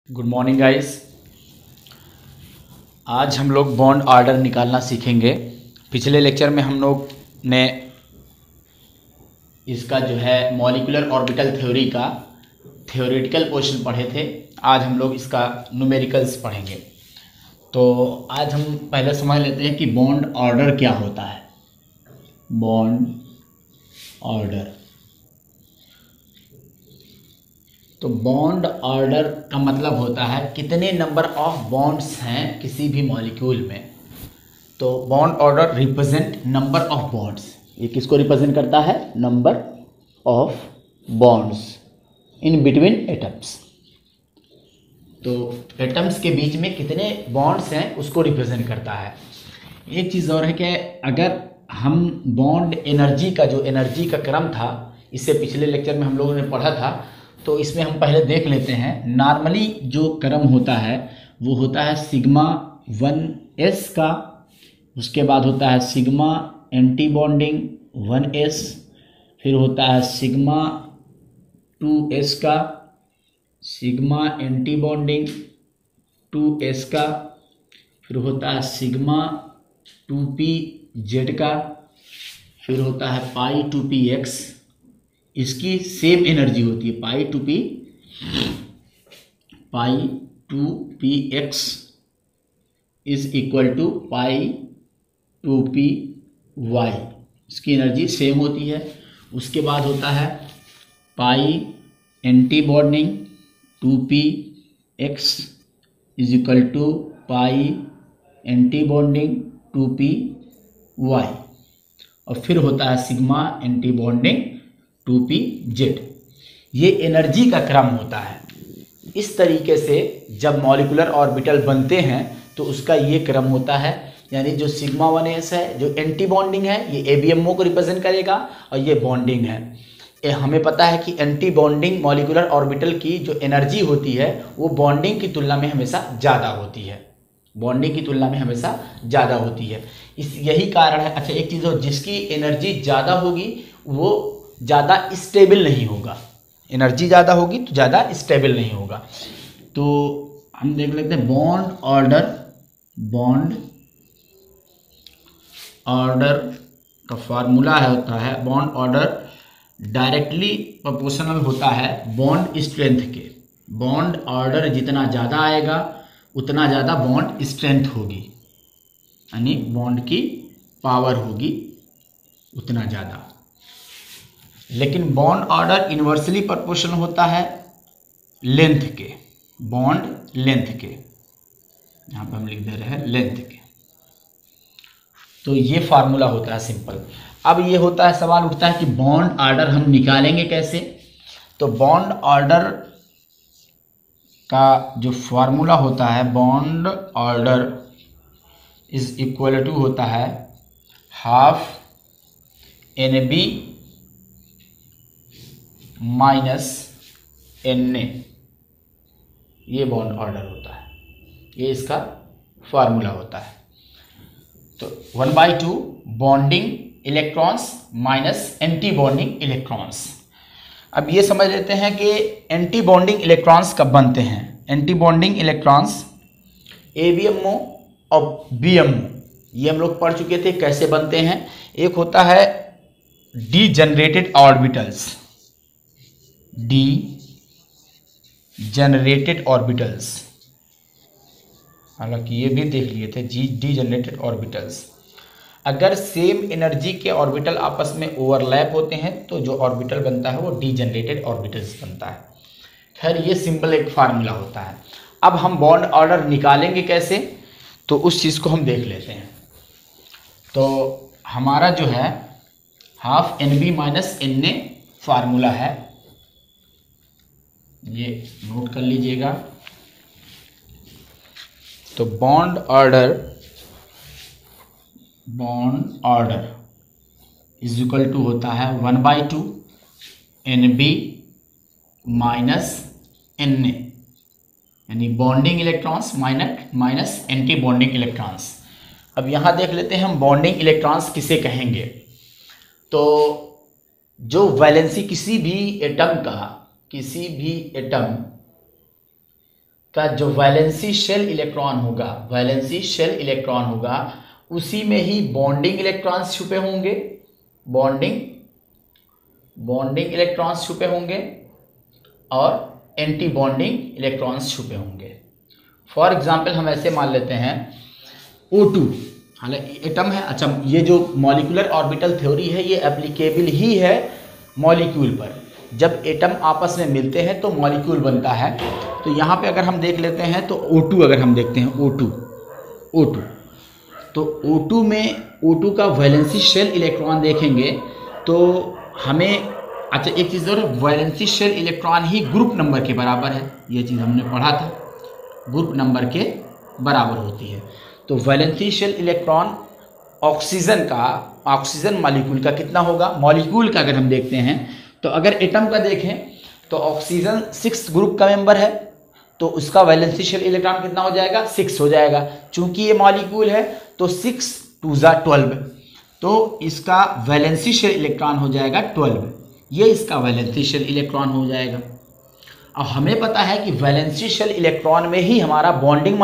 Good morning guys. आज हम लोग बॉन्ड ऑर्डर निकालना सीखेंगे। पिछले लेक्चर में हम लोग ने इसका जो है मॉलिक्यूलर ऑर्बिटल थ्योरी का थ्योरेटिकल पोर्शन पढ़े थे। आज हम लोग इसका न्यूमेरिकल्स पढ़ेंगे। तो आज हम पहले समझ लेते हैं कि बॉन्ड ऑर्डर क्या होता है। बॉन्ड ऑर्डर, तो बॉन्ड ऑर्डर का मतलब होता है कितने नंबर ऑफ बॉन्ड्स हैं किसी भी मॉलिक्यूल में। तो bond order represent number of bonds. ये किसको रिप्रेजेंट करता है? Number of bonds in between atoms. तो एटम्स के बीच में कितने बॉन्ड्स हैं उसको रिप्रेजेंट करता है। एक चीज़ और है कि अगर हम बॉन्ड एनर्जी का जो एनर्जी का क्रम था, इससे पिछले लेक्चर में हम लोगों ने पढ़ा था, तो इसमें हम पहले देख लेते हैं। नॉर्मली जो क्रम होता है वो होता है सिग्मा 1s का, उसके बाद होता है सिग्मा एंटी बॉन्डिंग 1s, फिर होता है सिग्मा 2s का, सिग्मा एंटी बॉन्डिंग 2s का, फिर होता है सिग्मा 2pz का, फिर होता है पाई 2px। इसकी सेम एनर्जी होती है pi 2px is equal to pi 2py। इसकी एनर्जी सेम होती है। उसके बाद होता है pi anti bonding 2px is equal to pi anti bonding 2py, और फिर होता है सिग्मा एंटी बॉन्डिंग 2pz। ये एनर्जी का क्रम होता है। इस तरीके से जब मॉलिक्यूलर ऑर्बिटल बनते हैं तो उसका ये क्रम होता है। यानी जो सिग्मा 1s है, जो एंटी बॉन्डिंग है, ये ABMO को रिप्रेजेंट करेगा, और ये बॉन्डिंग है। हमें पता है कि एंटी बॉन्डिंग मॉलिक्यूलर ऑर्बिटल की जो एनर्जी होती है वो बॉन्डिंग की तुलना में हमेशा ज़्यादा होती है। बॉन्डिंग की तुलना में हमेशा ज़्यादा होती है। यही कारण है। अच्छा, एक चीज़ हो, जिसकी एनर्जी ज़्यादा होगी वो ज़्यादा स्टेबल नहीं होगा। एनर्जी ज़्यादा होगी तो ज़्यादा स्टेबल नहीं होगा। तो हम देख लेते हैं बॉन्ड ऑर्डर। बॉन्ड ऑर्डर का फार्मूला होता है, बॉन्ड ऑर्डर डायरेक्टली प्रोपोर्शनल होता है बॉन्ड स्ट्रेंथ के। बॉन्ड ऑर्डर जितना ज़्यादा आएगा उतना ज़्यादा बॉन्ड स्ट्रेंथ होगी, यानी बॉन्ड की पावर होगी उतना ज़्यादा। लेकिन बॉन्ड ऑर्डर इन्वर्सली प्रोपोर्शनल होता है लेंथ के, बॉन्ड लेंथ के। यहाँ पर हम लिख दे रहे हैं लेंथ के। तो ये फार्मूला होता है सिंपल। अब ये होता है, सवाल उठता है कि बॉन्ड ऑर्डर हम निकालेंगे कैसे। तो बॉन्ड ऑर्डर का जो फार्मूला होता है, bond order is equal to होता है हाफ NB माइनस Na। ये बॉन्ड ऑर्डर होता है, ये इसका फार्मूला होता है। तो 1/2 bonding electrons minus anti bonding electrons. अब ये समझ लेते हैं कि एंटी बॉन्डिंग इलेक्ट्रॉन्स कब बनते हैं। एंटी बॉन्डिंग इलेक्ट्रॉन्स ABMO और BMO, ये हम लोग पढ़ चुके थे कैसे बनते हैं। एक होता है डीजनरेटेड ऑर्बिटल्स, डीजनरेटेड ऑर्बिटल्स, हालांकि ये भी देख लिए थे डीजनरेटेड ऑर्बिटल्स। अगर सेम एनर्जी के ऑर्बिटल आपस में ओवरलैप होते हैं तो जो ऑर्बिटल बनता है वो डीजनरेटेड ऑर्बिटल्स बनता है। खैर, ये सिंपल एक फार्मूला होता है। अब हम बॉन्ड ऑर्डर निकालेंगे कैसे, तो उस चीज़ को हम देख लेते हैं। तो हमारा जो है half NB minus Na formula है, ये नोट कर लीजिएगा। तो bond order is equal to होता है 1/2 NB माइनस Na, यानी bonding electrons minus anti bonding electrons. अब यहाँ देख लेते हैं हम बॉन्डिंग इलेक्ट्रॉन्स किसे कहेंगे। तो जो वैलेंसी किसी भी एटम का जो वैलेंसी शेल इलेक्ट्रॉन होगा, वैलेंसी शेल इलेक्ट्रॉन होगा, उसी में ही बॉन्डिंग इलेक्ट्रॉन्स छुपे होंगे, बॉन्डिंग इलेक्ट्रॉन्स छुपे होंगे और एंटी बॉन्डिंग इलेक्ट्रॉन्स छुपे होंगे। फॉर एग्जाम्पल हम ऐसे मान लेते हैं O2, हालांकि एटम है। अच्छा, ये जो मॉलिक्यूलर ऑर्बिटल थ्योरी है ये एप्लीकेबल ही है मॉलिक्यूल पर। जब एटम आपस में मिलते हैं तो मॉलिक्यूल बनता है। तो यहाँ पे अगर हम देख लेते हैं तो O2 अगर हम देखते हैं O2 तो O2 में O2 का वैलेंसी शेल इलेक्ट्रॉन देखेंगे तो हमें, अच्छा एक चीज़ और, वैलेंसी शेल इलेक्ट्रॉन ही ग्रुप नंबर के बराबर है। ये चीज़ हमने पढ़ा था, ग्रुप नंबर के बराबर होती है। तो valency shell electron oxygen molecule का कितना होगा, मॉलिक्यूल का अगर हम देखते हैं तो अगर एटम का देखें तो ऑक्सीजन 6 ग्रुप का मेंबर है, तो उसका वैलेंसी शेल इलेक्ट्रॉन कितना हो जाएगा, 6 हो जाएगा। चूंकि ये मॉलिक्यूल है तो 6 2 12, तो इसका वैलेंसी शेल इलेक्ट्रॉन हो जाएगा 12। ये इसका वैलेंसी शेल इलेक्ट्रॉन हो जाएगा। अब हमें पता है कि वैलेंसी शेल इलेक्ट्रॉन में ही हमारा बॉन्डिंग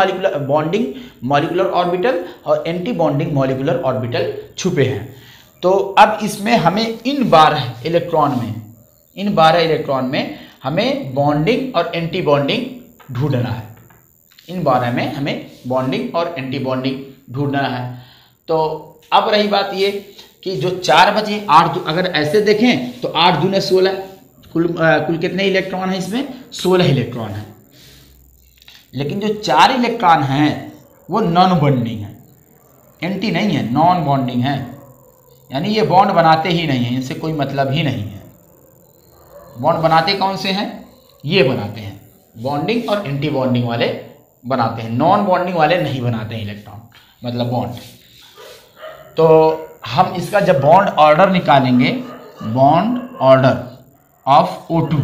मॉलिक्यूलर ऑर्बिटल और एंटी बॉन्डिंग मॉलिक्यूलर ऑर्बिटल छुपे हैं। तो अब इसमें हमें इन 12 इलेक्ट्रॉन में हमें बॉन्डिंग और एंटी बॉन्डिंग ढूंढना है। इन 12 में हमें बॉन्डिंग और एंटी बॉन्डिंग ढूंढना है। तो अब रही बात ये कि जो 4 बजे 8, अगर ऐसे देखें तो 8 दूने 16, कुल कितने इलेक्ट्रॉन हैं इसमें, 16 इलेक्ट्रॉन हैं। लेकिन जो 4 इलेक्ट्रॉन हैं वो नॉन बॉन्डिंग है, एंटी नहीं है, नॉन बॉन्डिंग है, यानी ये बॉन्ड बनाते ही नहीं है, इनसे कोई मतलब ही नहीं है। बॉन्ड बनाते कौन से हैं, ये बनाते हैं, बॉन्डिंग और एंटी बॉन्डिंग वाले बनाते हैं, नॉन बॉन्डिंग वाले नहीं बनाते हैं इलेक्ट्रॉन, मतलब बॉन्ड। तो हम इसका जब बॉन्ड ऑर्डर निकालेंगे, बॉन्ड ऑर्डर ऑफ O2,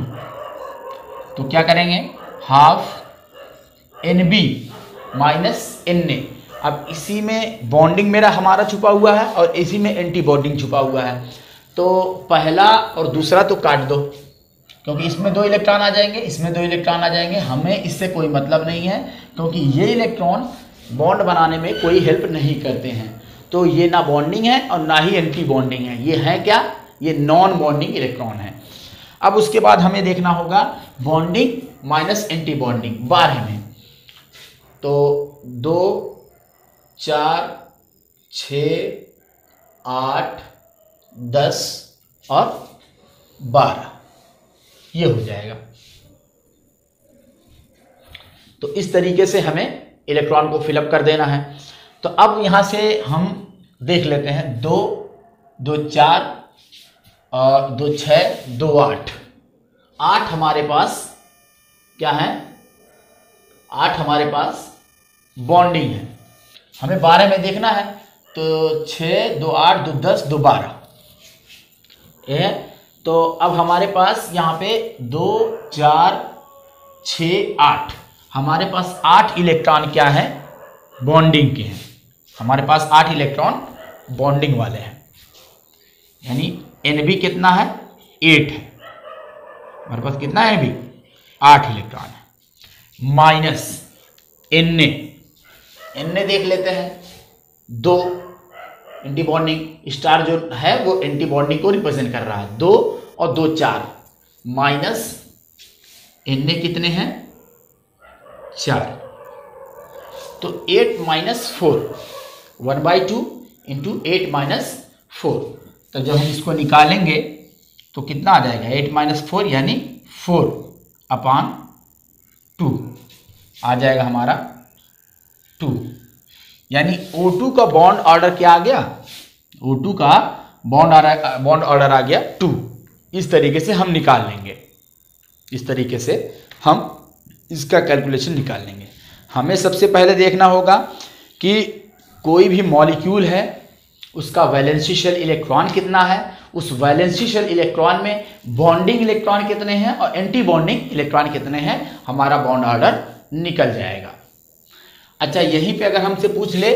तो क्या करेंगे, हाफ NB माइनस Na। अब इसी में बॉन्डिंग मेरा हमारा छुपा हुआ है और इसी में एंटी बॉन्डिंग छुपा हुआ है। तो पहला और दूसरा तो काट दो, क्योंकि इसमें 2 इलेक्ट्रॉन आ जाएंगे, इसमें 2 इलेक्ट्रॉन आ जाएंगे, हमें इससे कोई मतलब नहीं है, क्योंकि ये इलेक्ट्रॉन बॉन्ड बनाने में कोई हेल्प नहीं करते हैं। तो ये ना बॉन्डिंग है और ना ही एंटी बॉन्डिंग है, ये है क्या, ये नॉन बॉन्डिंग इलेक्ट्रॉन है। अब उसके बाद हमें देखना होगा बॉन्डिंग माइनस एंटी बॉन्डिंग 12 में। तो 2 4 6 8 10 और 12 ये हो जाएगा। तो इस तरीके से हमें इलेक्ट्रॉन को फिलअप कर देना है। तो अब यहां से हम देख लेते हैं 2 2 4 और 2 6 2 8 8 हमारे पास क्या है, 8 हमारे पास बॉन्डिंग है। हमें 12 में देखना है, तो 6 2 8 2 10 2 12 है। तो अब हमारे पास यहाँ पे 2 4 6 8 हमारे पास 8 इलेक्ट्रॉन क्या है, बॉन्डिंग के हैं। हमारे पास 8 इलेक्ट्रॉन बॉन्डिंग वाले हैं, यानी Nb कितना है, 8 है। हमारे पास कितना है Nb, 8 इलेक्ट्रॉन है। माइनस Na देख लेते हैं, 2 एंटी बॉन्डिंग स्टार जो है वो एंटी बॉन्डिंग को रिप्रेजेंट कर रहा है, 2 और 2 4 माइनस Na कितने हैं, 4। तो 8 माइनस 4 1/2 इंटू 8 माइनस 4। तो जब हम इसको निकालेंगे तो कितना आ जाएगा, 8 माइनस 4 यानी 4/2 आ जाएगा हमारा 2। यानी O2 का बॉन्ड ऑर्डर क्या आ गया, O2 का बॉन्ड ऑर्डर आ गया 2। इस तरीके से हम निकाल लेंगे, इस तरीके से हम इसका कैलकुलेशन निकाल लेंगे। हमें सबसे पहले देखना होगा कि कोई भी मॉलिक्यूल है उसका वैलेंसी शेल इलेक्ट्रॉन कितना है, उस वैलेंसी शेल इलेक्ट्रॉन में बॉन्डिंग इलेक्ट्रॉन कितने हैं और एंटी बॉन्डिंग इलेक्ट्रॉन कितने हैं, हमारा बॉन्ड ऑर्डर निकल जाएगा। अच्छा, यहीं पे अगर हमसे पूछ ले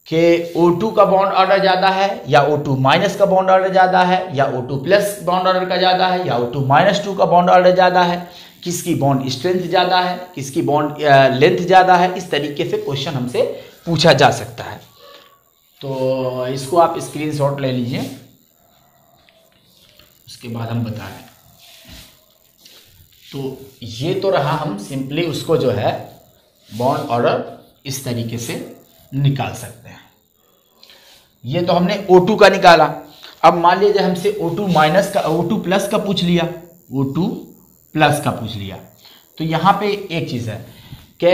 कि O2 का बॉन्ड ऑर्डर ज़्यादा है या O2 माइनस का बॉन्ड ऑर्डर ज़्यादा है या O2 प्लस बॉन्ड ऑर्डर का ज़्यादा है या O2 माइनस 2 का बॉन्ड ऑर्डर ज़्यादा है, किसकी बॉन्ड स्ट्रेंथ ज़्यादा है, किसकी बॉन्ड लेंथ ज़्यादा है। इस तरीके से क्वेश्चन हमसे पूछा जा सकता है। तो इसको आप स्क्रीनशॉट ले लीजिए, उसके बाद हम बता रहे हैं। तो ये तो रहा, हम सिंपली उसको जो है बॉन्ड ऑर्डर इस तरीके से निकाल सकते हैं। ये तो हमने O2 का निकाला। अब मान लीजिए हमसे O2 माइनस का, O2 प्लस का पूछ लिया, O2 प्लस का पूछ लिया। तो यहाँ पे एक चीज़ है कि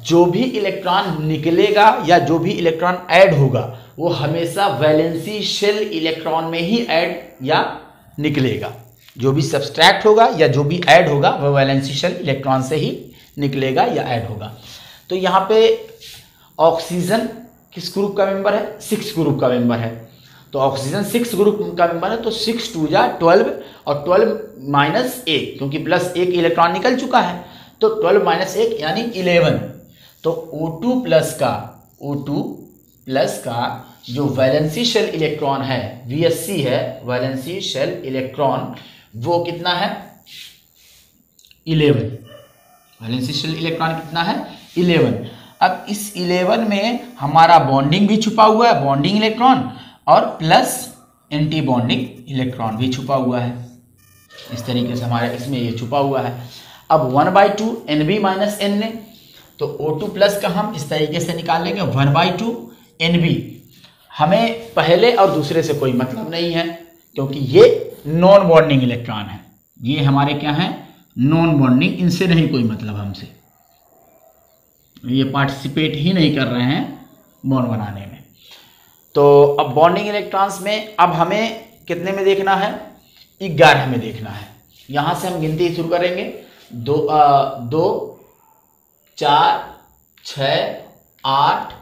जो भी इलेक्ट्रॉन निकलेगा या जो भी इलेक्ट्रॉन ऐड होगा वो हमेशा वैलेंसी शेल इलेक्ट्रॉन में ही ऐड या निकलेगा। जो भी सब्सट्रैक्ट होगा या जो भी ऐड होगा वह वैलेंसी शेल इलेक्ट्रॉन से ही निकलेगा या ऐड होगा। तो यहाँ पे ऑक्सीजन किस ग्रुप का मेंबर है? 6 ग्रुप का मेंबर है। तो ऑक्सीजन 6 ग्रुप का मेंबर है, तो 6 2 जा 12 और 12 माइनस 1, क्योंकि प्लस 1 इलेक्ट्रॉन निकल चुका है, तो 12 माइनस 1 यानी 11। तो O2 प्लस का जो वैलेंसी शेल इलेक्ट्रॉन है, VSC है, वैलेंसी शेल इलेक्ट्रॉन, वो कितना है? 11। वैलेंसी शेल इलेक्ट्रॉन कितना है? 11। अब इस 11 में हमारा बॉन्डिंग भी छुपा हुआ है, बॉन्डिंग इलेक्ट्रॉन, और प्लस एंटी बॉन्डिंग इलेक्ट्रॉन भी छुपा हुआ है। इस तरीके से हमारा इसमें ये छुपा हुआ है। अब 1/2 Nb माइनस Na, तो O2 प्लस का हम इस तरीके से निकाल लेंगे 1/2 Nb। हमें पहले और दूसरे से कोई मतलब नहीं है, क्योंकि ये नॉन बॉन्डिंग इलेक्ट्रॉन है। ये हमारे क्या है? नॉन बॉन्डिंग, इनसे नहीं कोई मतलब हमसे, ये पार्टिसिपेट ही नहीं कर रहे हैं बॉन्ड बनाने में। तो अब बॉन्डिंग इलेक्ट्रॉन्स में अब हमें कितने में देखना है? 11 में देखना है। यहाँ से हम गिनती शुरू करेंगे, 2 4 6 8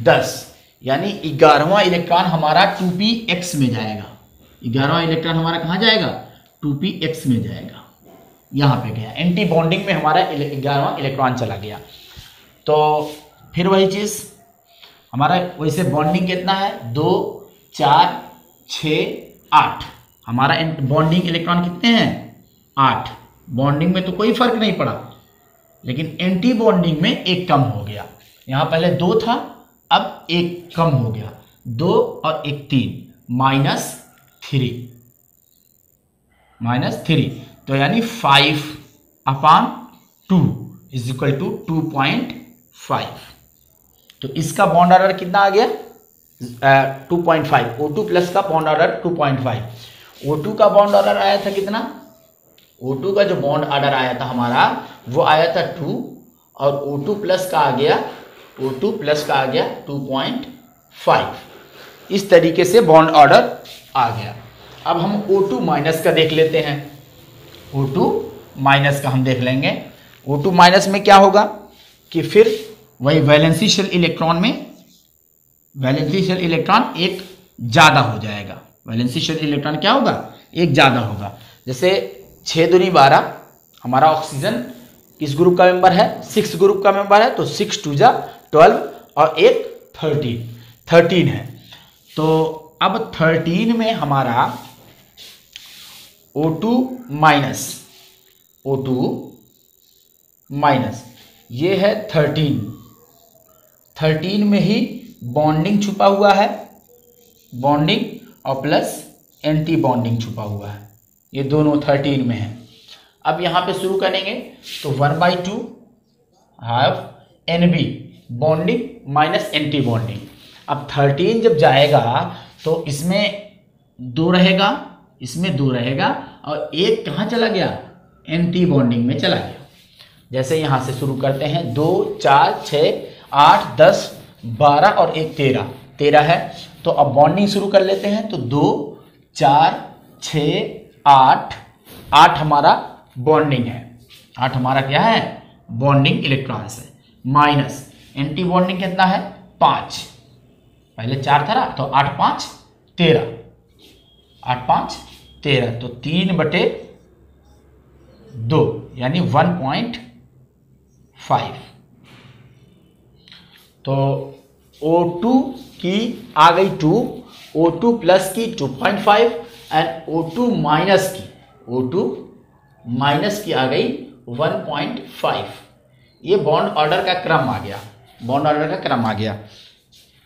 10, यानी 11वां इलेक्ट्रॉन हमारा 2px में जाएगा। 11वां इलेक्ट्रॉन हमारा कहाँ जाएगा? 2px में जाएगा। यहाँ पे गया, एंटी बॉन्डिंग में हमारा 11वां इलेक्ट्रॉन चला गया। तो फिर वही चीज़ हमारा वैसे बॉन्डिंग कितना है? 2 4 6 8। हमारा बॉन्डिंग इलेक्ट्रॉन कितने हैं? 8। बॉन्डिंग में तो कोई फर्क नहीं पड़ा, लेकिन एंटी बॉन्डिंग में एक कम हो गया। यहाँ पहले 2 था, अब एक कम हो गया, 2 और 1 3, -3 तो यानी 5/2 इज इक्वल टू 2.5। तो इसका बॉन्ड ऑर्डर कितना आ गया? 2.5। O2 प्लस का बॉन्ड ऑर्डर 2.5। O2 का बॉन्ड ऑर्डर आया था कितना? O2 का जो बॉन्ड ऑर्डर आया था हमारा वो आया था 2, और O2 प्लस का आ गया 2.5। इस तरीके से बॉन्ड ऑर्डर आ गया। अब हम O2 माइनस का देख लेते हैं। O2 माइनस का हम देख लेंगे। O2 माइनस में क्या होगा कि फिर वही वैलेंसी शेल इलेक्ट्रॉन में वैलेंसी शेल इलेक्ट्रॉन एक ज़्यादा हो जाएगा। वैलेंसी शेल इलेक्ट्रॉन क्या होगा? एक ज़्यादा होगा। जैसे 6 दूनी 12, हमारा ऑक्सीजन किस ग्रुप का मेंबर है? 6 ग्रुप का मेंबर है, तो 6 2 जा 12 और 1 13 है। तो अब 13 में हमारा O2 माइनस ये है 13 में ही बॉन्डिंग छुपा हुआ है, बॉन्डिंग और प्लस एंटी बॉन्डिंग छुपा हुआ है, ये दोनों 13 में है। अब यहाँ पे शुरू करेंगे तो 1/2 half Nb bonding minus anti bonding. अब 13 जब जाएगा तो इसमें 2 रहेगा, इसमें 2 रहेगा, और एक कहाँ चला गया? एंटी बॉन्डिंग में चला गया। जैसे यहाँ से शुरू करते हैं, 2 4 6 8 10 12 और 1 13 है। तो अब बॉन्डिंग शुरू कर लेते हैं। तो 2 4 6 8 हमारा बॉन्डिंग है, 8 हमारा क्या है? बॉन्डिंग इलेक्ट्रॉन्स है। माइनस एंटी बॉन्डिंग कितना है? 5, पहले 4 था ना, तो 8 5 13, 8 5 13, तो 3/2 यानी 1.5। तो O2 की आ गई 2, O2 प्लस की 2.5 एंड O2 माइनस की आ गई 1.5। ये बॉन्ड ऑर्डर का क्रम आ गया, बॉन्ड ऑर्डर का क्रम आ गया,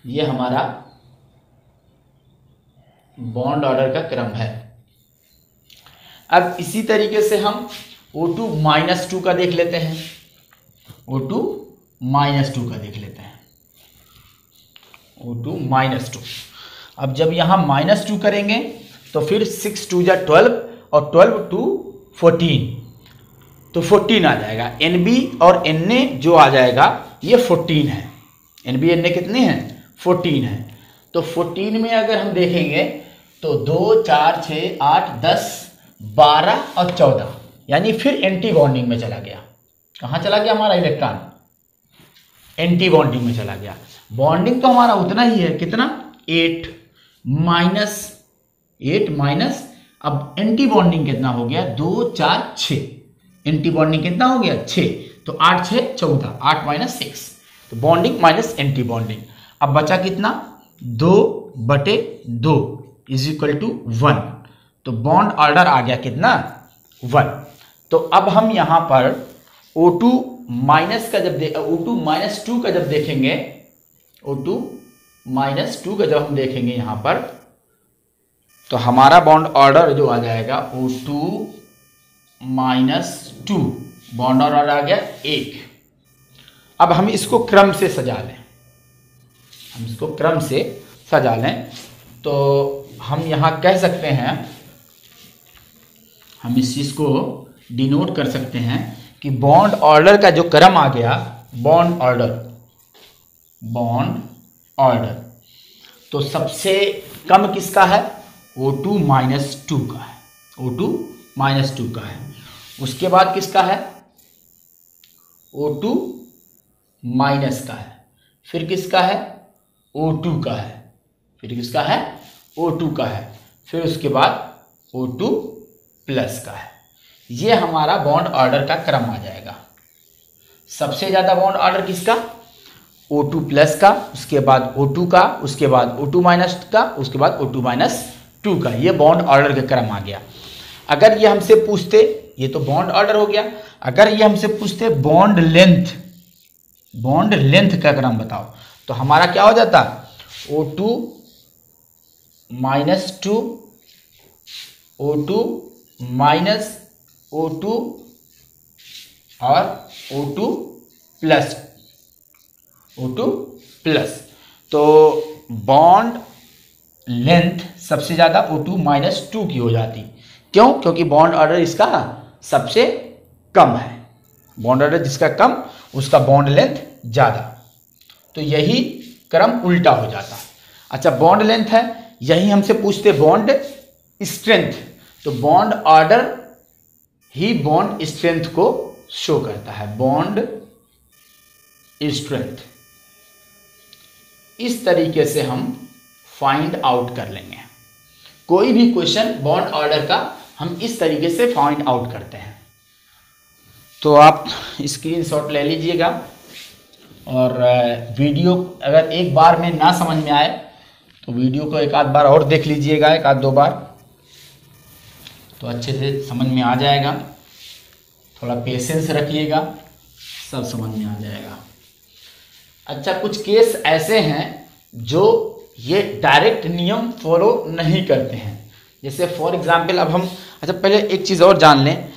ये हमारा बॉन्ड ऑर्डर का क्रम है। अब इसी तरीके से हम O2 -2 का देख लेते हैं, O2 -2 का देख लेते हैं, O2 -2। अब जब यहां -2 करेंगे तो फिर 6 2 जा 12 और 12 2 14, तो 14 आ जाएगा। NB और Na जो आ जाएगा ये 14 है। NB Na कितने हैं? 14 है। तो 14 में अगर हम देखेंगे तो 2 4 6 8 10 12 और 14, यानी फिर एंटी बॉन्डिंग में चला गया। कहाँ चला गया हमारा इलेक्ट्रॉन? एंटी बॉन्डिंग में चला गया। बॉन्डिंग तो हमारा उतना ही है, कितना? 8 माइनस अब एंटी बॉन्डिंग कितना हो गया? 2 4 6। एंटी बॉन्डिंग कितना हो गया? 6। तो 8 6 14, 8 - 6, तो बॉन्डिंग माइनस एंटी बॉन्डिंग। अब बचा कितना? 2/2 = 1। तो बॉन्ड ऑर्डर आ गया कितना? 1। तो अब हम यहां पर O2 - का जब O2 -2 का जब देखेंगे, O2 -2 का जब हम देखेंगे यहां पर, तो हमारा बॉन्ड ऑर्डर जो आ जाएगा O2 -2, बॉन्ड ऑर्डर आ गया 1। अब हम इसको क्रम से सजा लें, हम इसको क्रम से सजा लें, तो हम यहां कह सकते हैं, हम इस चीज को डिनोट कर सकते हैं कि बॉन्ड ऑर्डर का जो क्रम आ गया, बॉन्ड ऑर्डर, तो सबसे कम किसका है? O2 -2 का है, O2 -2 का है। उसके बाद किसका है? O2 माइनस का है। फिर किसका है? O2 का है। फिर किसका है? O2 का है। फिर उसके बाद O2 प्लस का है। ये हमारा बॉन्ड ऑर्डर का क्रम आ जाएगा। सबसे ज्यादा बॉन्ड ऑर्डर किसका? O2 प्लस का, उसके बाद O2 का, उसके बाद O2 माइनस का, उसके बाद O2 -2 का। ये बॉन्ड ऑर्डर का क्रम आ गया। अगर ये हमसे पूछते, ये तो बॉन्ड ऑर्डर हो गया, अगर ये हमसे पूछते बॉन्ड लेंथ का क्रम बताओ, तो हमारा क्या हो जाता? O2 -2, O2 माइनस O2 और O2 प्लस। तो बॉन्ड लेंथ सबसे ज्यादा O2 -2 की हो जाती। क्यों? क्योंकि बॉन्ड ऑर्डर इसका सबसे कम है। बॉन्ड ऑर्डर जिसका कम, उसका बॉन्ड लेंथ ज्यादा। तो यही क्रम उल्टा हो जाता। अच्छा, बॉन्ड लेंथ है, यही हमसे पूछते बॉन्ड स्ट्रेंथ, तो बॉन्ड ऑर्डर ही बॉन्ड स्ट्रेंथ को शो करता है, बॉन्ड स्ट्रेंथ। इस तरीके से हम फाइंड आउट कर लेंगे कोई भी क्वेश्चन बॉन्ड ऑर्डर का, हम इस तरीके से फाइंड आउट करते हैं। तो आप स्क्रीनशॉट ले लीजिएगा, और वीडियो अगर एक बार में ना समझ में आए तो वीडियो को एक आध बार और देख लीजिएगा, एक आध दो बार, तो अच्छे से समझ में आ जाएगा। थोड़ा पेशेंस रखिएगा, सब समझ में आ जाएगा। अच्छा, कुछ केस ऐसे हैं जो ये डायरेक्ट नियम फॉलो नहीं करते हैं। जैसे फॉर एग्जांपल, अब हम, अच्छा पहले एक चीज़ और जान लें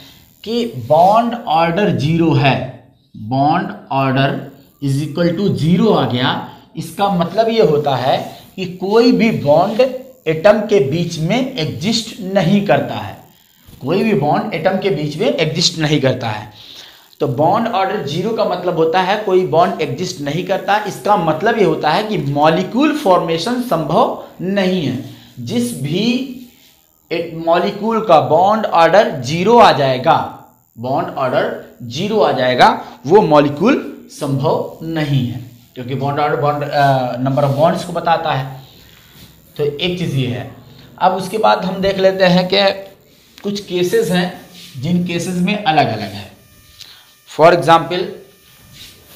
कि बॉन्ड ऑर्डर 0 है, बॉन्ड ऑर्डर = 0 आ गया। इसका मतलब ये होता है कि कोई भी बॉन्ड एटम के बीच में एग्जिस्ट नहीं करता है, कोई भी बॉन्ड एटम के बीच में एग्जिस्ट नहीं करता है। तो बॉन्ड ऑर्डर 0 का मतलब होता है कोई बॉन्ड एग्जिस्ट नहीं करता। इसका मतलब ये होता है कि मॉलिक्यूल फॉर्मेशन संभव नहीं है। जिस भी एक मॉलिक्यूल का बॉन्ड ऑर्डर 0 आ जाएगा, बॉन्ड ऑर्डर 0 आ जाएगा, वो मॉलिक्यूल संभव नहीं है, क्योंकि bond order number of bonds को बताता है। तो एक चीज़ ये है। अब उसके बाद हम देख लेते हैं कि कुछ केसेस हैं जिन केसेस में अलग अलग है। फॉर एग्जाम्पल,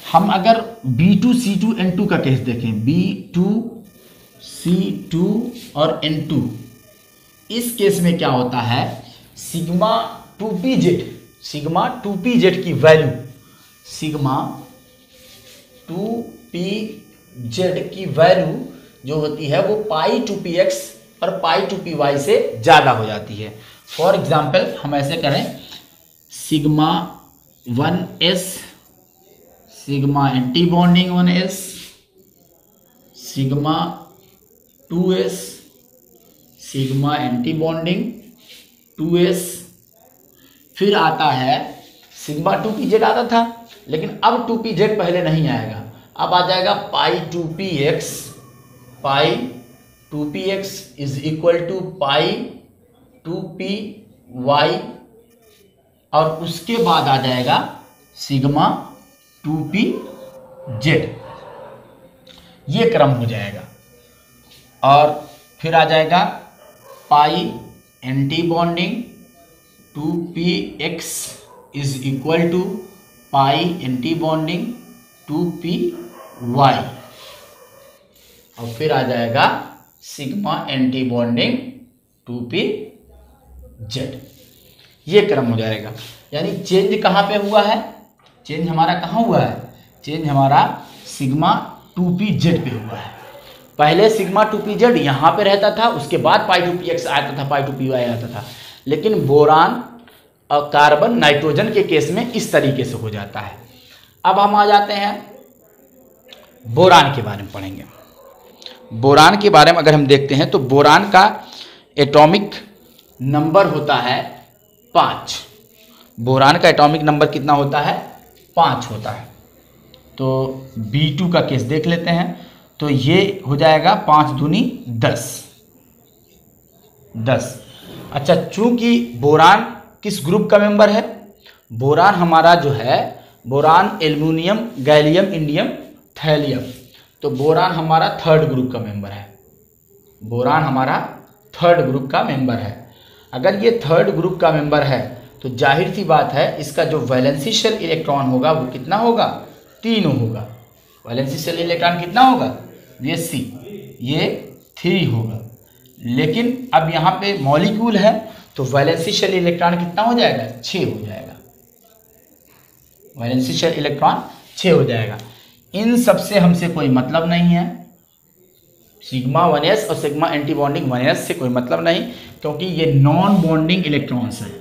हम अगर B2C2N2 का केस देखें, B2C2 और N2, इस केस में क्या होता है, सिग्मा 2pz सिग्मा 2pz की वैल्यू, सिग्मा 2pz की वैल्यू जो होती है वो पाई 2px और पाई 2py से ज़्यादा हो जाती है। फॉर एग्जाम्पल हम ऐसे करें, sigma 1s, sigma anti bonding 1s, sigma 2s, sigma anti bonding 2s, फिर आता है सिग्मा 2pz आता था, लेकिन अब 2pz पहले नहीं आएगा, अब आ जाएगा pi 2px, pi 2px is equal to pi 2py, और उसके बाद आ जाएगा सिग्मा 2pz, ये क्रम हो जाएगा। और फिर आ जाएगा pi anti bonding 2px is equal to pi anti bonding 2py, और फिर आ जाएगा सिग्मा एंटी बॉन्डिंग 2pz, ये क्रम हो जाएगा। यानी चेंज कहाँ पे हुआ है, चेंज हमारा कहाँ हुआ है, चेंज हमारा सिग्मा 2pz पे हुआ है। पहले सिग्मा 2pz यहाँ पे रहता था, उसके बाद पाई 2px आता था, पाई 2py आता था, लेकिन बोरान और कार्बन नाइट्रोजन के केस में इस तरीके से हो जाता है। अब हम आ जाते हैं बोरान के बारे में पढ़ेंगे। बोरान के बारे में अगर हम देखते हैं तो बोरान का एटॉमिक नंबर होता है 5। बोरान का एटॉमिक नंबर कितना होता है, 5 होता है। तो B2 का केस देख लेते हैं, तो ये हो जाएगा 5 दूनी 10। अच्छा, चूंकि बोरान किस ग्रुप का मेंबर है, बोरान हमारा जो है boron aluminium gallium indium thallium, तो बोरान हमारा 3rd ग्रुप का मेंबर है। बोरान हमारा 3rd ग्रुप का मेंबर है। अगर ये 3rd ग्रुप का मेंबर है तो जाहिर सी बात है इसका जो वैलेंसी शेल इलेक्ट्रॉन होगा वो कितना होगा, 3 होगा। वैलेंसी शेल इलेक्ट्रॉन कितना होगा, Vsc, ये 3 होगा। लेकिन अब यहाँ पे मॉलिक्यूल है तो वैलेंसी शेल इलेक्ट्रॉन कितना हो जाएगा, 6 हो जाएगा। वैलेंसी शेल इलेक्ट्रॉन 6 हो जाएगा। इन सब से हमसे कोई मतलब नहीं है, सिग्मा 1s और सिग्मा एंटी बॉन्डिंग 1s से कोई मतलब नहीं, क्योंकि ये नॉन बॉन्डिंग इलेक्ट्रॉन्स हैं,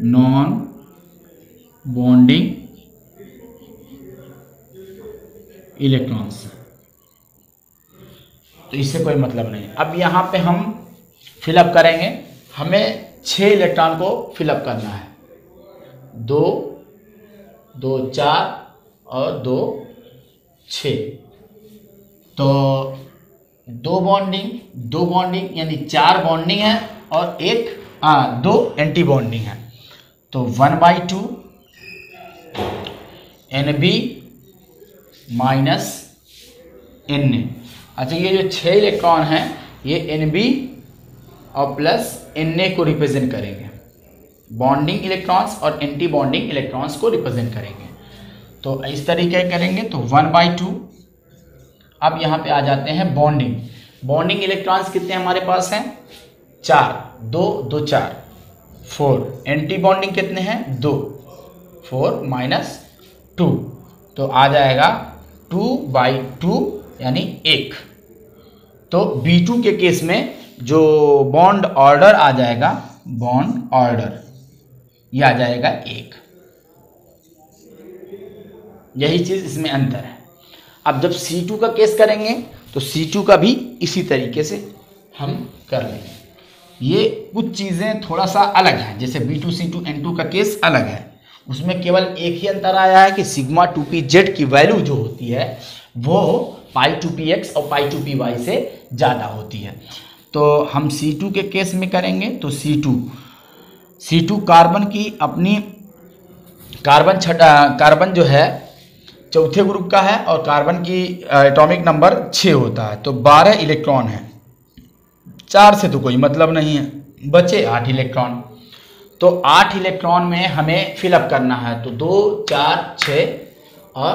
नॉन बॉन्डिंग इलेक्ट्रॉन्स, तो इससे कोई मतलब नहीं। अब यहाँ पे हम फिलअप करेंगे, हमें 6 इलेक्ट्रॉन को फिलअप करना है, 2 2 4 और 2 6। तो 2 बॉन्डिंग यानी 4 बॉन्डिंग है और 2 एंटी बॉन्डिंग है। तो 1/2 NB माइनस Na। अच्छा, ये जो 6 इलेक्ट्रॉन हैं ये NB और प्लस Na को रिप्रेजेंट करेंगे, बॉन्डिंग इलेक्ट्रॉन्स और एंटी बॉन्डिंग इलेक्ट्रॉन्स को रिप्रेजेंट करेंगे। तो इस तरीके करेंगे तो 1/2। अब यहाँ पे आ जाते हैं बॉन्डिंग इलेक्ट्रॉन्स कितने हमारे पास हैं, 4, 2 2 4 4। एंटी बॉन्डिंग कितने हैं, 2, 4 माइनस 2, तो आ जाएगा 2/2 यानी 1। तो B2 के केस में जो बॉन्ड ऑर्डर आ जाएगा, बॉन्ड ऑर्डर ये आ जाएगा 1। यही चीज इसमें अंतर है। अब जब C2 का केस करेंगे तो C2 का भी इसी तरीके से हम कर लेंगे। ये कुछ चीज़ें थोड़ा सा अलग हैं, जैसे B2 C2 N2 का केस अलग है, उसमें केवल एक ही अंतर आया है कि सिग्मा 2pz की वैल्यू जो होती है वो पाई 2px और पाई 2py से ज़्यादा होती है। तो हम C2 के केस में करेंगे तो C2 कार्बन की अपनी कार्बन जो है चौथे ग्रुप का है और कार्बन की एटॉमिक नंबर 6 होता है, तो 12 इलेक्ट्रॉन है, 4 से तो कोई मतलब नहीं है, बचे 8 इलेक्ट्रॉन। तो 8 इलेक्ट्रॉन में हमें फिलअप करना है, तो 2 4 6 और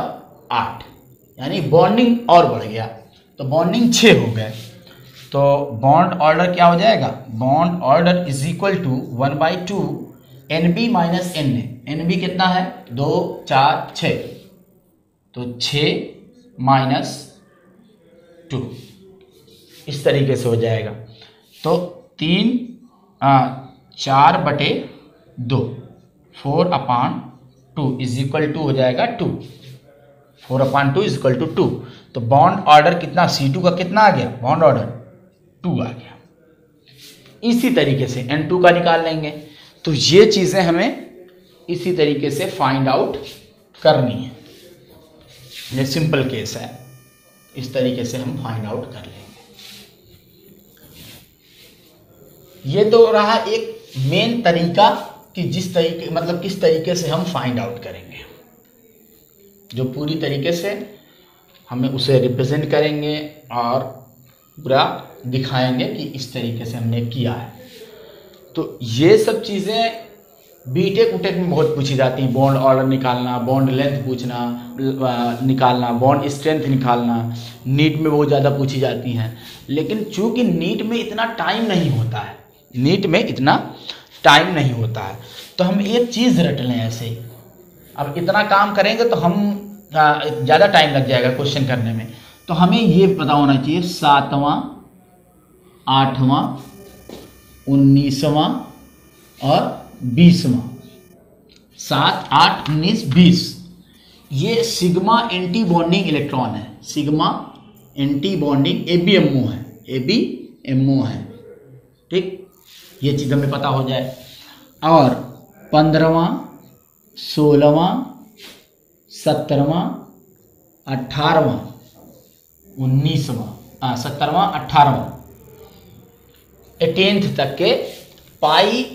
8, यानी बॉन्डिंग और बढ़ गया, तो बॉन्डिंग 6 हो गए। तो बॉन्ड ऑर्डर क्या हो जाएगा, bond order is equal to 1/2 NB minus NA, NB कितना है 2 4 6, तो 6 माइनस 2 इस तरीके से हो जाएगा। तो 4/2 4/2 इज इक्वल टू हो जाएगा 2, 4/2 इज इक्वल टू 2। तो बॉन्ड ऑर्डर कितना C2 का कितना आ गया, बॉन्ड ऑर्डर 2 आ गया। इसी तरीके से N2 का निकाल लेंगे। तो ये चीजें हमें इसी तरीके से फाइंड आउट करनी है। ये सिंपल केस है, इस तरीके से हम फाइंड आउट कर लेंगे। ये तो रहा एक मेन तरीका कि जिस तरीके मतलब किस तरीके से हम फाइंड आउट करेंगे, जो पूरी तरीके से हमें उसे रिप्रेजेंट करेंगे और पूरा दिखाएंगे कि इस तरीके से हमने किया है। तो ये सब चीज़ें बीटेक उटेक में बहुत पूछी जाती हैं। बॉन्ड ऑर्डर निकालना, बॉन्ड लेंथ पूछना निकालना, बॉन्ड स्ट्रेंथ निकालना, नीट में बहुत ज़्यादा पूछी जाती हैं। लेकिन चूंकि नीट में इतना टाइम नहीं होता है, तो हम एक चीज़ रट लें ऐसे ही। अब इतना काम करेंगे तो हम ज़्यादा टाइम लग जाएगा क्वेश्चन करने में। तो हमें ये पता होना चाहिए 7वां 8वां 19वां और 20वां, 7 8 19 20 ये सिग्मा एंटी बॉन्डिंग इलेक्ट्रॉन है। सिग्मा एंटी बॉन्डिंग ABMO है, ABMO है। ठीक, ये चीज़ हमें पता हो जाए। और 15वां 16वां 17वां 18वां 19वां 17वां 18वां 10th तक के पाई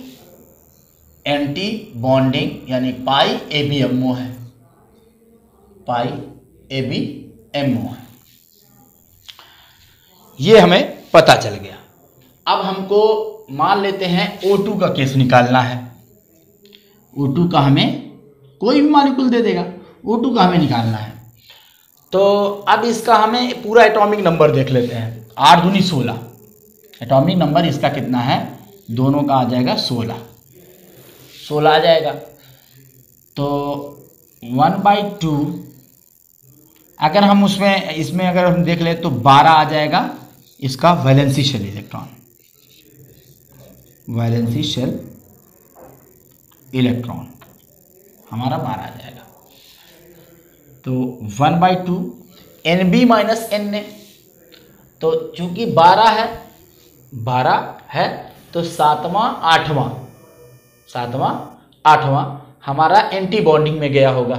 एंटी बॉन्डिंग यानी पाई ABMO है, पाई ABMO है। ये हमें पता चल गया। अब हमको मान लेते हैं O2 का केस निकालना है। O2 का हमें कोई भी मॉलिक्यूल दे देगा, O2 का हमें निकालना है। तो अब इसका हमें पूरा एटॉमिक नंबर देख लेते हैं। 8 दूनी 16, एटॉमिक नंबर इसका कितना है, दोनों का आ जाएगा 16 आ जाएगा। तो 1/2 अगर हम इसमें अगर हम देख ले तो 12 आ जाएगा इसका valency shell electron, valency shell electron हमारा 12 आ जाएगा। तो 1/2 NB माइनस NA, तो चूंकि 12 है तो 7वां 8वां हमारा एंटी बॉन्डिंग में गया होगा।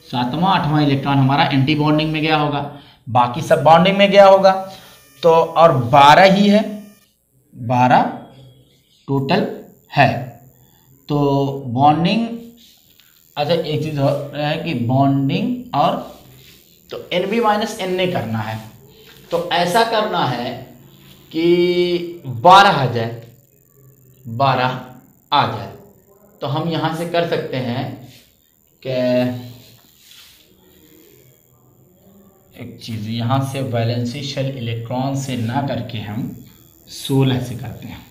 7वां 8वां इलेक्ट्रॉन हमारा एंटी बॉन्डिंग में गया होगा, बाकी सब बॉन्डिंग में गया होगा। तो और 12 ही है, 12 टोटल है। तो बॉन्डिंग, अच्छा एक चीज है कि बॉन्डिंग और तो NB माइनस NA करना है। तो ऐसा करना है कि 12 आ जाए, 12 आ जाए। तो हम यहां से कर सकते हैं कि एक चीज यहां से वैलेंसी शेल इलेक्ट्रॉन से ना करके हम 16 से करते हैं।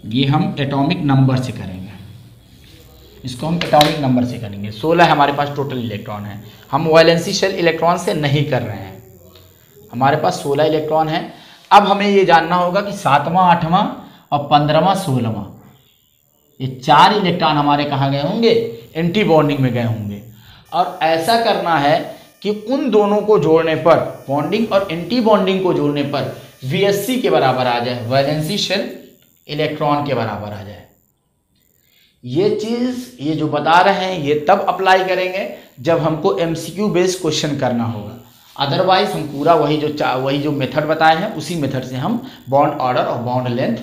ये हम एटॉमिक नंबर से करेंगे, इसको हम एटॉमिक नंबर से करेंगे। 16 हमारे पास टोटल इलेक्ट्रॉन है, हम वैलेंसी शेल इलेक्ट्रॉन से नहीं कर रहे हैं। हमारे पास 16 इलेक्ट्रॉन है। अब हमें ये जानना होगा कि 7वां 8वां और 15वां 16वां ये 4 इलेक्ट्रॉन हमारे कहाँ गए होंगे, एंटी बॉन्डिंग में गए होंगे। और ऐसा करना है कि उन दोनों को जोड़ने पर, बॉन्डिंग और एंटी बॉन्डिंग को जोड़ने पर VSC के बराबर आ जाए, वैलेंसी शेल इलेक्ट्रॉन के बराबर आ जाए। ये चीज ये जो बता रहे हैं ये तब अप्लाई करेंगे जब हमको MCQ बेस्ड क्वेश्चन करना होगा। अदरवाइज हम पूरा वही जो मेथड बताए हैं उसी मेथड से हम बॉन्ड ऑर्डर और बॉन्ड लेंथ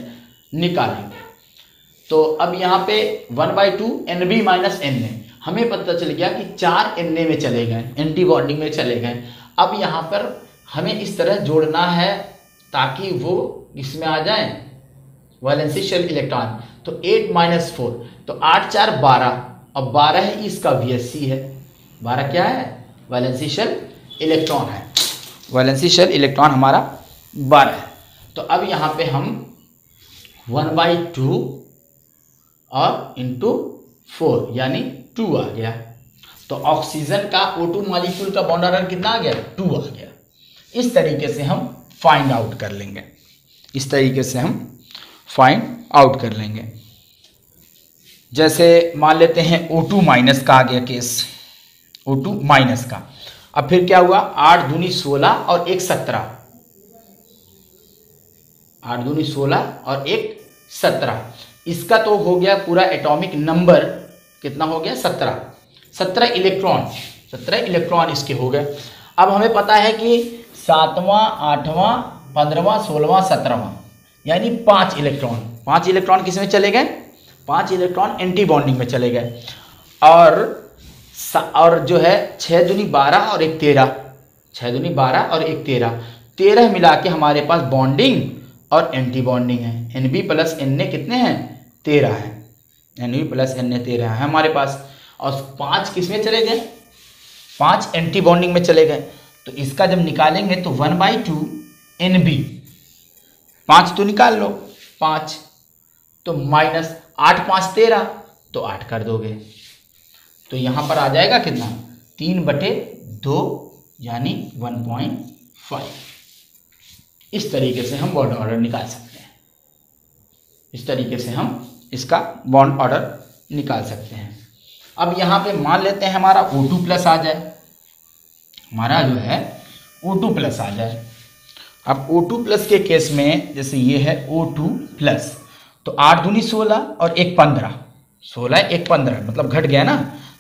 निकालेंगे। तो अब यहाँ पे 1/2 NB माइनस NA हमें पता चल गया कि 4 NA में चले गए, एंटी बॉन्डिंग में चले गए। अब यहाँ पर हमें इस तरह जोड़ना है ताकि वो इसमें आ जाए वैलेंसी शेल इलेक्ट्रॉन। तो 8 - 4 तो 8 4 12 और 12 है इसका VSC है। 12 क्या है, वैलेंसी शेल इलेक्ट्रॉन है। वैलेंसी शेल इलेक्ट्रॉन हमारा 12 है। तो अब यहाँ पे हम 1/2 और इंटू 4 यानी 2 आ गया। तो ऑक्सीजन का O2 मॉलिक्यूल का बॉन्ड ऑर्डर कितना आ गया? 2 आ गया। इस तरीके से हम फाइंड आउट कर लेंगे, इस तरीके से हम फाइंड आउट कर लेंगे। जैसे मान लेते हैं O2 माइनस का आ गया केस, O2 माइनस का। अब फिर क्या हुआ? 8 दूनी 16 और 1 17, 8 दूनी 16 और 1 17। इसका तो हो गया पूरा एटॉमिक नंबर कितना हो गया? 17। 17 इलेक्ट्रॉन, 17 इलेक्ट्रॉन इसके हो गए। अब हमें पता है कि 7वां 8वां 15वां 16वां 17वां यानी 5 इलेक्ट्रॉन, 5 इलेक्ट्रॉन किस में चले गए? 5 इलेक्ट्रॉन एंटी बॉन्डिंग में चले गए। और जो है 6 दूनी 12 और 1 13, 6 दूनी 12 और 1 13, 13 मिला के हमारे पास बॉन्डिंग और एंटी बॉन्डिंग है। Nb प्लस Na कितने हैं? 13 है। Nb प्लस Na 13 है हमारे पास। और 5 किस में चले गए? 5 एंटी बॉन्डिंग में चले गए। तो इसका जब निकालेंगे तो 1/2 Nb, 5 तो निकाल लो, 5 तो माइनस 8 5 13, तो 8 कर दोगे तो यहां पर आ जाएगा कितना? 3/2 यानी 1.5। इस तरीके से हम बॉन्ड ऑर्डर निकाल सकते हैं, इस तरीके से हम इसका बॉन्ड ऑर्डर निकाल सकते हैं। अब यहाँ पे मान लेते हैं हमारा O2 प्लस आ जाए, हमारा जो है O2 प्लस आ जाए। अब O2 प्लस के केस में जैसे ये है O2 प्लस, तो 8 दूनी 16 और 1 15, 16 1 15 मतलब घट गया ना,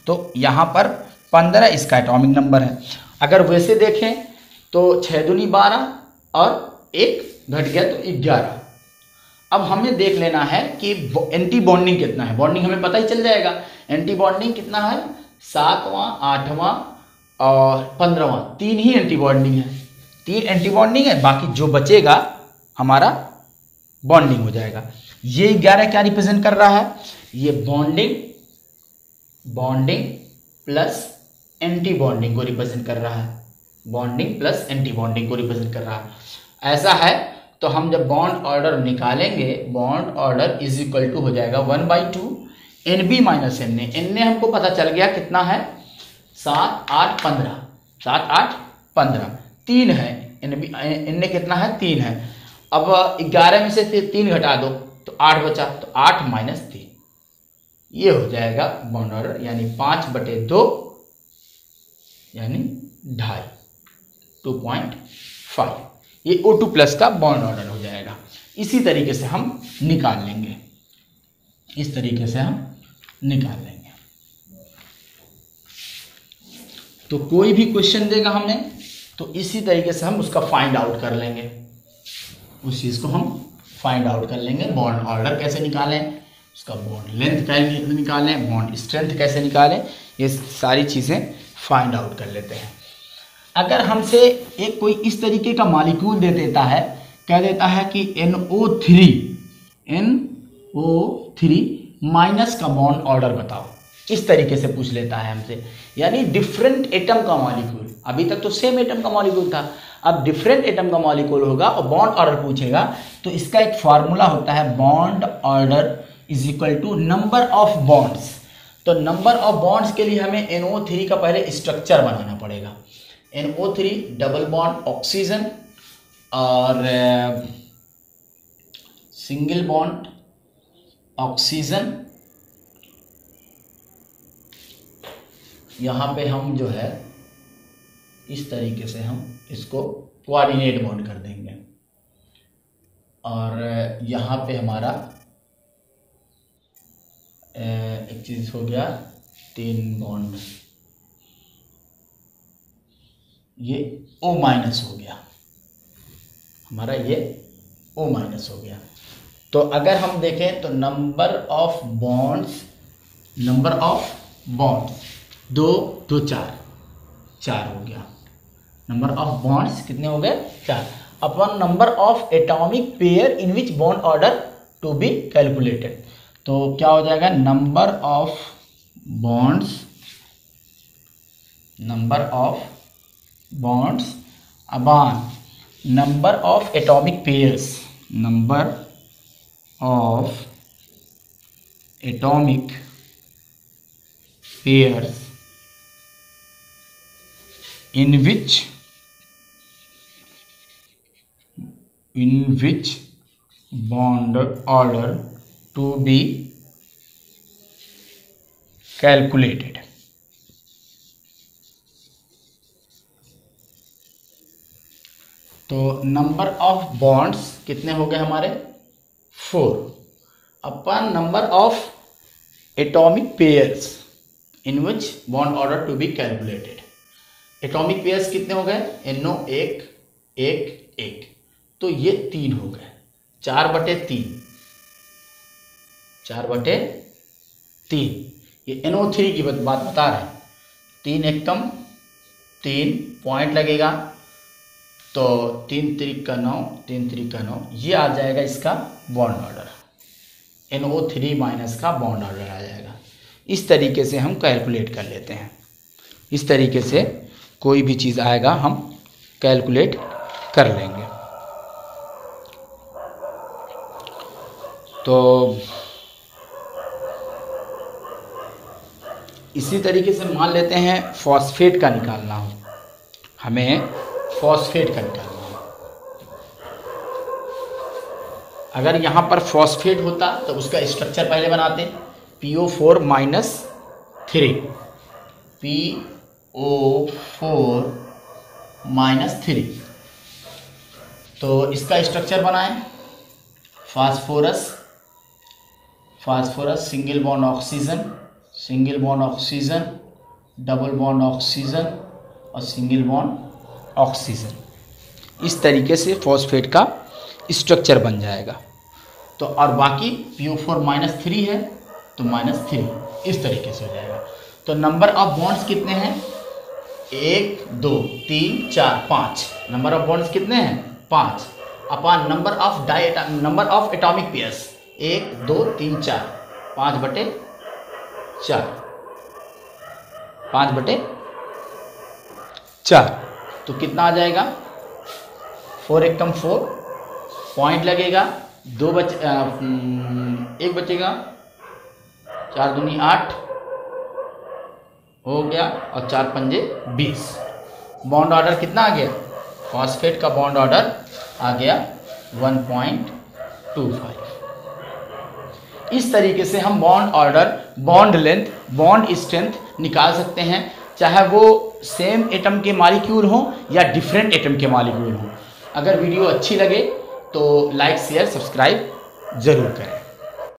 तो यहाँ पर 15 इसका एटॉमिक नंबर है। अगर वैसे देखें तो 6 दूनी 12 और 1 घट गया तो 11। अब हमें देख लेना है कि एंटी बॉन्डिंग कितना है। बॉन्डिंग हमें पता ही चल जाएगा। एंटी बॉन्डिंग कितना है? 7वां 8वां और 15वां, 3 ही एंटी बॉन्डिंग है, 3 एंटी बॉन्डिंग है, बाकी जो बचेगा हमारा बॉन्डिंग हो जाएगा। ये 11 क्या रिप्रेजेंट कर रहा है? ये bonding, bonding plus anti bonding को रिप्रेजेंट कर रहा है, बॉन्डिंग प्लस एंटी बॉन्डिंग को रिप्रेजेंट कर रहा है। ऐसा है तो हम जब बॉन्ड ऑर्डर निकालेंगे, bond order is equal to हो जाएगा 1/2 Nb माइनस Na। Na हमको पता चल गया कितना है? 7 8 15, 7 8 15, 3 है। Na कितना है? 3 है। अब 11 में से 3 घटा दो तो 8 बचा, तो 8 माइनस 3, ये हो जाएगा बॉन्ड ऑर्डर, यानी 5/2 यानी 2.5, 2.5। ये O2 प्लस का बॉन्ड ऑर्डर हो जाएगा। इसी तरीके से हम निकाल लेंगे, इस तरीके से हम निकाल लेंगे। तो कोई भी क्वेश्चन देगा हमें तो इसी तरीके से हम उसका फाइंड आउट कर लेंगे, उस चीज को हम फाइंड आउट कर लेंगे। बॉन्ड ऑर्डर कैसे निकालें, उसका बॉन्ड लेंथ कैसे निकालें, बॉन्ड स्ट्रेंथ कैसे निकालें, ये सारी चीजें फाइंड आउट कर लेते हैं। अगर हमसे एक कोई इस तरीके का मॉलिक्यूल दे देता है, कह देता है कि NO3 माइनस का बॉन्ड ऑर्डर बताओ, इस तरीके से पूछ लेता है हमसे, यानी डिफरेंट एटम का मॉलिक्यूल। अभी तक तो सेम एटम का मॉलिक्यूल था, अब डिफरेंट एटम का मॉलिक्यूल होगा और बॉन्ड ऑर्डर पूछेगा। तो इसका एक फॉर्मूला होता है, bond order is equal to number of bonds. तो नंबर ऑफ बॉन्ड्स के लिए हमें NO3 का पहले स्ट्रक्चर बनाना पड़ेगा। NO3 डबल बॉन्ड ऑक्सीजन और सिंगल बॉन्ड ऑक्सीजन। यहां पे हम जो है इस तरीके से हम इसको कोऑर्डिनेट बॉन्ड कर देंगे और यहां पे हमारा एक चीज हो गया 3 बॉन्ड, ये O माइनस हो गया हमारा, ये O माइनस हो गया। तो अगर हम देखें तो नंबर ऑफ बॉन्ड्स 2 2 4 हो गया। नंबर ऑफ बॉन्ड्स कितने हो गए? 4 upon number of atomic pair in which bond order to be calculated. तो क्या हो जाएगा? Number of bonds upon number of atomic pairs, number of atomic pairs in which bond order to be calculated. तो number of bonds कितने हो गए हमारे 4 upon number of atomic pairs in which bond order to be calculated. Atomic pairs कितने हो गए NO 1 1 1 तो ये 3 हो गए 4/3 ये NO3 की बात बता रहे हैं 3 एकम 3 पॉइंट लगेगा तो 3 3 का 9 3 3 का 9 ये आ जाएगा इसका बॉन्ड ऑर्डर NO3 माइनस का बॉन्ड ऑर्डर आ जाएगा। इस तरीके से हम कैलकुलेट कर लेते हैं। इस तरीके से कोई भी चीज़ आएगा हम कैलकुलेट कर लेंगे। तो इसी तरीके से मान लेते हैं फॉस्फेट का निकालना हो, हमें फॉस्फेट का निकालना हो। अगर यहाँ पर फॉस्फेट होता तो उसका स्ट्रक्चर पहले बनाते PO4 - 3 PO4 - 3 तो इसका स्ट्रक्चर बनाएं phosphorus single bond oxygen double bond oxygen और सिंगल बॉन्ड ऑक्सीजन। इस तरीके से फॉस्फेट का स्ट्रक्चर बन जाएगा। तो और बाकी PO4 - 3 है तो -3 इस तरीके से हो जाएगा। तो नंबर ऑफ बॉन्ड्स कितने हैं 1 2 3 4 5 नंबर ऑफ बॉन्ड्स कितने हैं 5 upon number of atomic pairs 1 2 3 4 5/4 तो कितना आ जाएगा 4 एकम 4 पॉइंट लगेगा 1 बचेगा 4 दूनी 8 हो गया और 4 पंजे 20। बॉन्ड ऑर्डर कितना आ गया फॉस्फेट का बॉन्ड ऑर्डर आ गया 1.25। इस तरीके से हम bond order bond length bond strength निकाल सकते हैं, चाहे वो सेम एटम के मॉलिक्यूल हो या डिफरेंट एटम के मॉलिक्यूल हो। अगर वीडियो अच्छी लगे तो लाइक शेयर सब्सक्राइब ज़रूर करें।